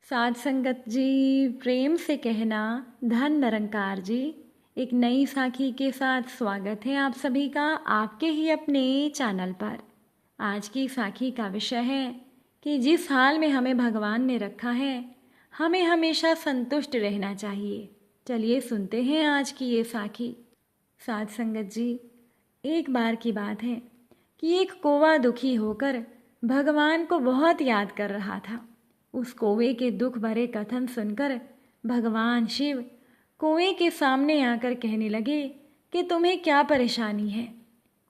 साध संगत जी, प्रेम से कहना धन निरंकार जी। एक नई साखी के साथ स्वागत है आप सभी का आपके ही अपने चैनल पर। आज की साखी का विषय है कि जिस हाल में हमें भगवान ने रखा है हमें हमेशा संतुष्ट रहना चाहिए। चलिए सुनते हैं आज की ये साखी। साध संगत जी, एक बार की बात है कि एक कौवा दुखी होकर भगवान को बहुत याद कर रहा था। उस कौवे के दुख भरे कथन सुनकर भगवान शिव कौवे के सामने आकर कहने लगे कि तुम्हें क्या परेशानी है।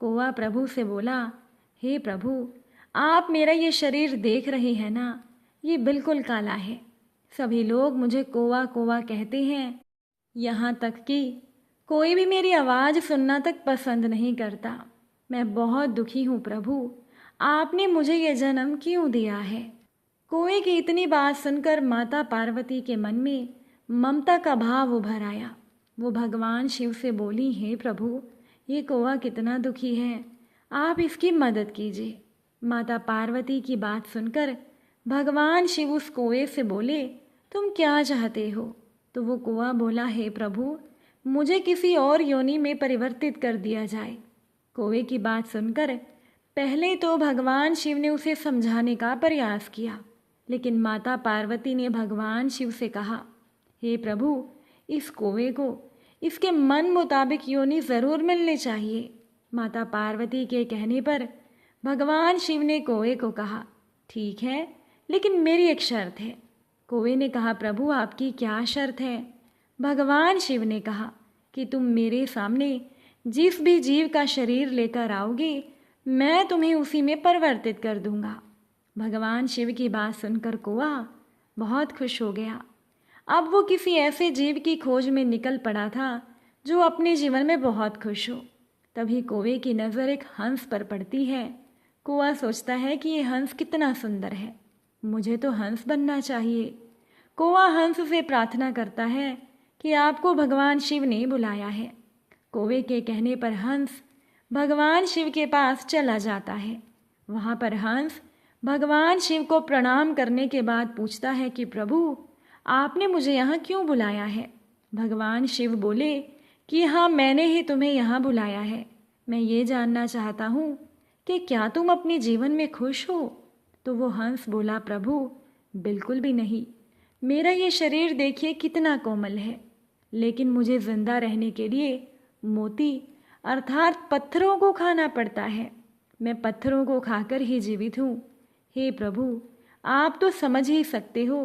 कौवा प्रभु से बोला, हे प्रभु, आप मेरा ये शरीर देख रहे हैं ना, ये बिल्कुल काला है। सभी लोग मुझे कौवा कौवा कहते हैं, यहाँ तक कि कोई भी मेरी आवाज़ सुनना तक पसंद नहीं करता। मैं बहुत दुखी हूँ प्रभु, आपने मुझे ये जन्म क्यों दिया है। कौवे की इतनी बात सुनकर माता पार्वती के मन में ममता का भाव उभर आया। वो भगवान शिव से बोली, हे प्रभु, ये कौवा कितना दुखी है, आप इसकी मदद कीजिए। माता पार्वती की बात सुनकर भगवान शिव उस कौवे से बोले, तुम क्या चाहते हो। तो वो कौवा बोला, हे प्रभु, मुझे किसी और योनि में परिवर्तित कर दिया जाए। कौवे की बात सुनकर पहले तो भगवान शिव ने उसे समझाने का प्रयास किया, लेकिन माता पार्वती ने भगवान शिव से कहा, हे प्रभु, इस कौवे को इसके मन मुताबिक योनि ज़रूर मिलनी चाहिए। माता पार्वती के कहने पर भगवान शिव ने कौवे को कहा, ठीक है, लेकिन मेरी एक शर्त है। कौवे ने कहा, प्रभु, आपकी क्या शर्त है। भगवान शिव ने कहा कि तुम मेरे सामने जिस भी जीव का शरीर लेकर आओगे मैं तुम्हें उसी में परिवर्तित कर दूंगा। भगवान शिव की बात सुनकर कौवा बहुत खुश हो गया। अब वो किसी ऐसे जीव की खोज में निकल पड़ा था जो अपने जीवन में बहुत खुश हो। तभी कौवे की नज़र एक हंस पर पड़ती है। कौवा सोचता है कि ये हंस कितना सुंदर है, मुझे तो हंस बनना चाहिए। कौवा हंस से प्रार्थना करता है कि आपको भगवान शिव ने बुलाया है। कौवे के कहने पर हंस भगवान शिव के पास चला जाता है। वहाँ पर हंस भगवान शिव को प्रणाम करने के बाद पूछता है कि प्रभु, आपने मुझे यहाँ क्यों बुलाया है। भगवान शिव बोले कि हाँ, मैंने ही तुम्हें यहाँ बुलाया है। मैं ये जानना चाहता हूँ कि क्या तुम अपने जीवन में खुश हो। तो वो हंस बोला, प्रभु, बिल्कुल भी नहीं। मेरा ये शरीर देखिए कितना कोमल है, लेकिन मुझे जिंदा रहने के लिए मोती अर्थात पत्थरों को खाना पड़ता है। मैं पत्थरों को खाकर ही जीवित हूँ। हे प्रभु, आप तो समझ ही सकते हो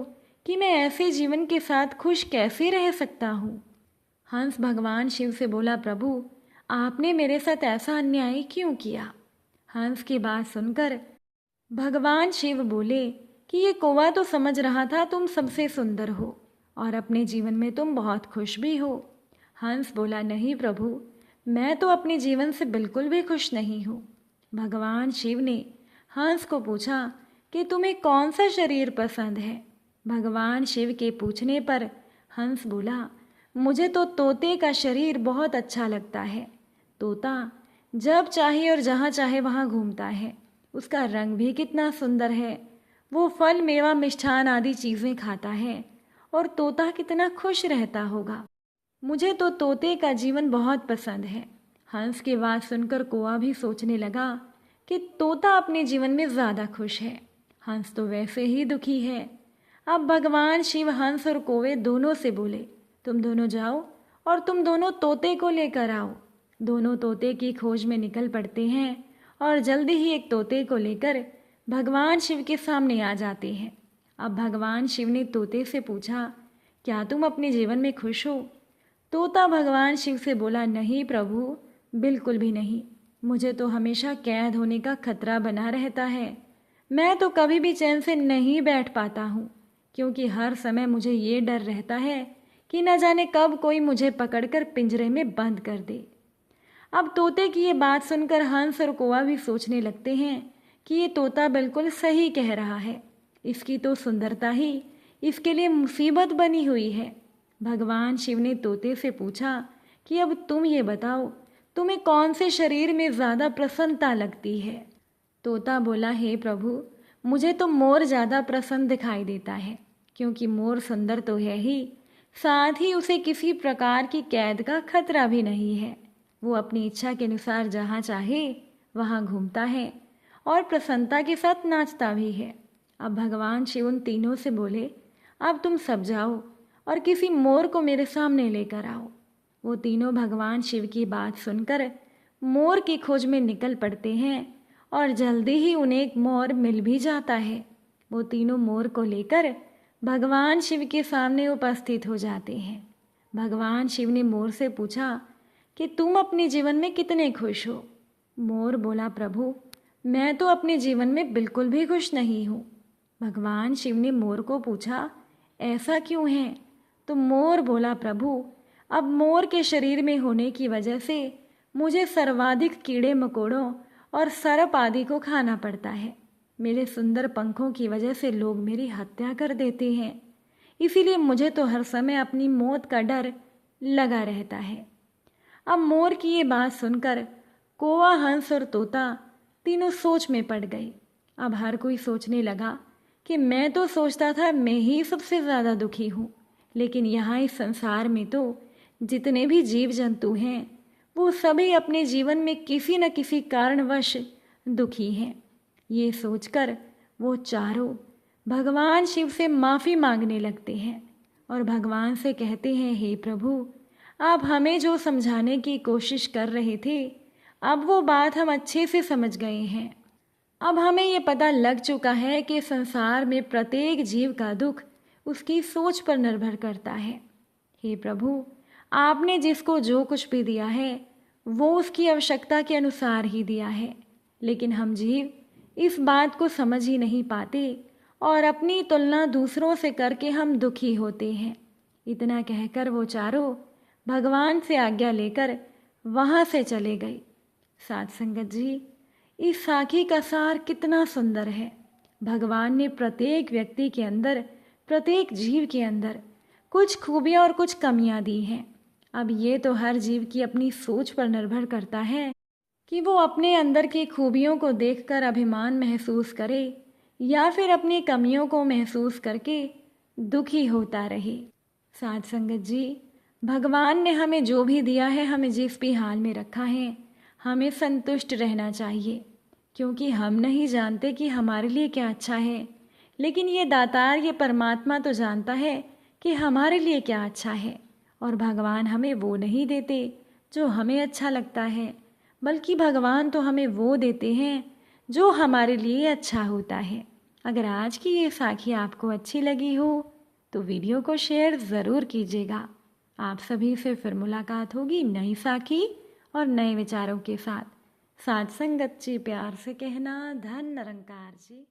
कि मैं ऐसे जीवन के साथ खुश कैसे रह सकता हूँ। हंस भगवान शिव से बोला, प्रभु, आपने मेरे साथ ऐसा अन्याय क्यों किया। हंस की बात सुनकर भगवान शिव बोले कि ये कौवा तो समझ रहा था तुम सबसे सुंदर हो और अपने जीवन में तुम बहुत खुश भी हो। हंस बोला, नहीं प्रभु, मैं तो अपने जीवन से बिल्कुल भी खुश नहीं हूँ। भगवान शिव ने हंस को पूछा कि तुम्हें कौन सा शरीर पसंद है। भगवान शिव के पूछने पर हंस बोला, मुझे तो तोते का शरीर बहुत अच्छा लगता है। तोता जब चाहे और जहाँ चाहे वहाँ घूमता है, उसका रंग भी कितना सुंदर है। वो फल मेवा मिष्ठान आदि चीज़ें खाता है और तोता कितना खुश रहता होगा। मुझे तो तोते का जीवन बहुत पसंद है। हंस की बात सुनकर कौवा भी सोचने लगा कि तोता अपने जीवन में ज़्यादा खुश है, हंस तो वैसे ही दुखी है। अब भगवान शिव हंस और कौवे दोनों से बोले, तुम दोनों जाओ और तुम दोनों तोते को लेकर आओ। दोनों तोते की खोज में निकल पड़ते हैं और जल्दी ही एक तोते को लेकर भगवान शिव के सामने आ जाते हैं। अब भगवान शिव ने तोते से पूछा, क्या तुम अपने जीवन में खुश हो। तोता भगवान शिव से बोला, नहीं प्रभु, बिल्कुल भी नहीं। मुझे तो हमेशा कैद होने का खतरा बना रहता है। मैं तो कभी भी चैन से नहीं बैठ पाता हूँ, क्योंकि हर समय मुझे ये डर रहता है कि न जाने कब कोई मुझे पकड़कर पिंजरे में बंद कर दे। अब तोते की ये बात सुनकर हंस और कौवा भी सोचने लगते हैं कि ये तोता बिल्कुल सही कह रहा है। इसकी तो सुंदरता ही इसके लिए मुसीबत बनी हुई है। भगवान शिव ने तोते से पूछा कि अब तुम ये बताओ, तुम्हें कौन से शरीर में ज़्यादा प्रसन्नता लगती है। तोता बोला, हे प्रभु, मुझे तो मोर ज़्यादा प्रसन्न दिखाई देता है, क्योंकि मोर सुंदर तो है ही, साथ ही उसे किसी प्रकार की कैद का खतरा भी नहीं है। वो अपनी इच्छा के अनुसार जहाँ चाहे वहाँ घूमता है और प्रसन्नता के साथ नाचता भी है। अब भगवान शिव उन तीनों से बोले, अब तुम सब जाओ और किसी मोर को मेरे सामने लेकर आओ। वो तीनों भगवान शिव की बात सुनकर मोर की खोज में निकल पड़ते हैं और जल्दी ही उन्हें एक मोर मिल भी जाता है। वो तीनों मोर को लेकर भगवान शिव के सामने उपस्थित हो जाते हैं। भगवान शिव ने मोर से पूछा कि तुम अपने जीवन में कितने खुश हो। मोर बोला, प्रभु मैं तो अपने जीवन में बिल्कुल भी खुश नहीं हूँ। भगवान शिव ने मोर को पूछा, ऐसा क्यों है? तो मोर बोला, प्रभु अब मोर के शरीर में होने की वजह से मुझे सर्वाधिक कीड़े मकोड़ों और सर्प आदि को खाना पड़ता है। मेरे सुंदर पंखों की वजह से लोग मेरी हत्या कर देते हैं, इसीलिए मुझे तो हर समय अपनी मौत का डर लगा रहता है। अब मोर की ये बात सुनकर कौवा, हंस और तोता तीनों सोच में पड़ गए। अब हर कोई सोचने लगा कि मैं तो सोचता था मैं ही सबसे ज़्यादा दुखी हूँ, लेकिन यहाँ इस संसार में तो जितने भी जीव जंतु हैं वो सभी अपने जीवन में किसी न किसी कारणवश दुखी हैं। ये सोचकर वो चारों भगवान शिव से माफ़ी मांगने लगते हैं और भगवान से कहते हैं, हे प्रभु आप हमें जो समझाने की कोशिश कर रहे थे, अब वो बात हम अच्छे से समझ गए हैं। अब हमें ये पता लग चुका है कि संसार में प्रत्येक जीव का दुख उसकी सोच पर निर्भर करता है। हे प्रभु आपने जिसको जो कुछ भी दिया है वो उसकी आवश्यकता के अनुसार ही दिया है, लेकिन हम जीव इस बात को समझ ही नहीं पाते और अपनी तुलना दूसरों से करके हम दुखी होते हैं। इतना कहकर वो चारों भगवान से आज्ञा लेकर वहाँ से चले गए। साथ संगत जी, इस साखी का सार कितना सुंदर है। भगवान ने प्रत्येक व्यक्ति के अंदर, प्रत्येक जीव के अंदर कुछ खूबियाँ और कुछ कमियाँ दी हैं। अब ये तो हर जीव की अपनी सोच पर निर्भर करता है कि वो अपने अंदर की खूबियों को देखकर अभिमान महसूस करे या फिर अपनी कमियों को महसूस करके दुखी होता रहे। साथ संगत जी, भगवान ने हमें जो भी दिया है, हमें जिस भी हाल में रखा है, हमें संतुष्ट रहना चाहिए, क्योंकि हम नहीं जानते कि हमारे लिए क्या अच्छा है, लेकिन ये दातार, ये परमात्मा तो जानता है कि हमारे लिए क्या अच्छा है। और भगवान हमें वो नहीं देते जो हमें अच्छा लगता है, बल्कि भगवान तो हमें वो देते हैं जो हमारे लिए अच्छा होता है। अगर आज की ये साखी आपको अच्छी लगी हो तो वीडियो को शेयर ज़रूर कीजिएगा। आप सभी से फिर मुलाकात होगी नई साखी और नए विचारों के साथ। साथ संगत जी प्यार से कहना, धन निरंकार जी।